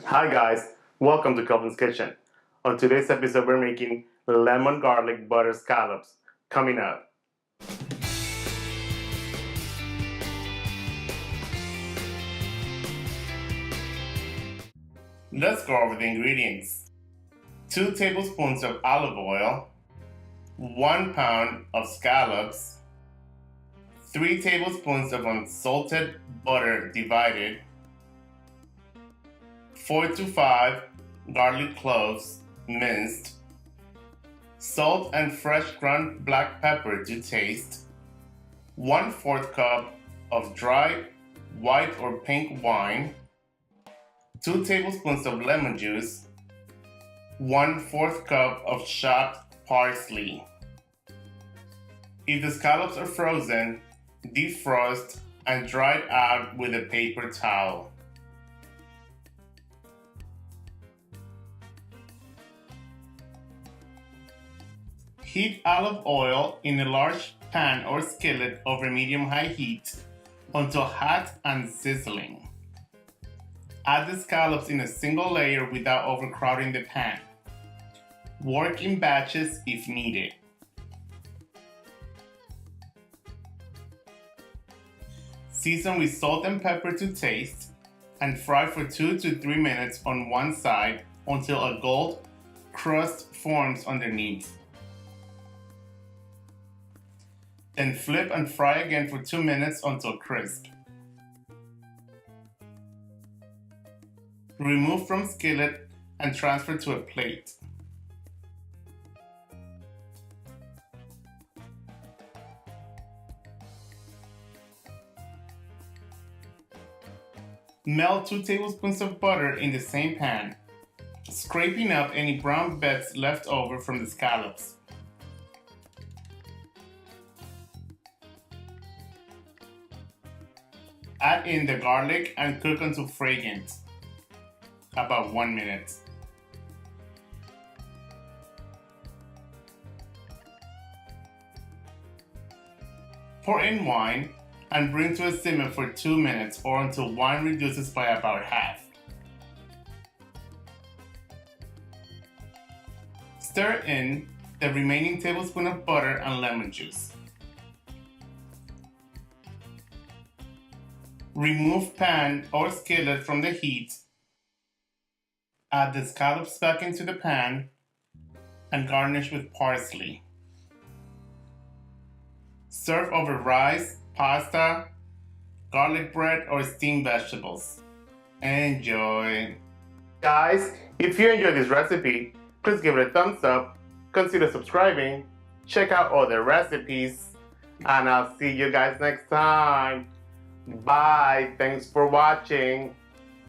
Hi guys, welcome to Kelvin's Kitchen. On today's episode, we're making lemon garlic butter scallops. Coming up. Let's go over the ingredients. 2 tablespoons of olive oil, 1 pound of scallops, 3 tablespoons of unsalted butter divided, 4 to 5 garlic cloves minced, salt and fresh ground black pepper to taste, 1/4 cup of dry white or pink wine, 2 tablespoons of lemon juice, 1/4 cup of chopped parsley. If the scallops are frozen, defrost and dry it out with a paper towel. Heat olive oil in a large pan or skillet over medium-high heat until hot and sizzling. Add the scallops in a single layer without overcrowding the pan. Work in batches if needed. Season with salt and pepper to taste and fry for 2 to 3 minutes on one side until a gold crust forms underneath. Then flip and fry again for 2 minutes until crisp. Remove from skillet and transfer to a plate. Melt 2 tablespoons of butter in the same pan, scraping up any brown bits left over from the scallops. Add in the garlic and cook until fragrant, about 1 minute. Pour in wine and bring to a simmer for 2 minutes or until wine reduces by about half. Stir in the remaining tablespoon of butter and lemon juice. Remove pan or skillet from the heat. Add the scallops back into the pan and garnish with parsley. Serve over rice, pasta, garlic bread, or steamed vegetables. Enjoy! Guys, if you enjoyed this recipe, please give it a thumbs up, consider subscribing, check out other recipes, and I'll see you guys next time. Bye. Thanks for watching.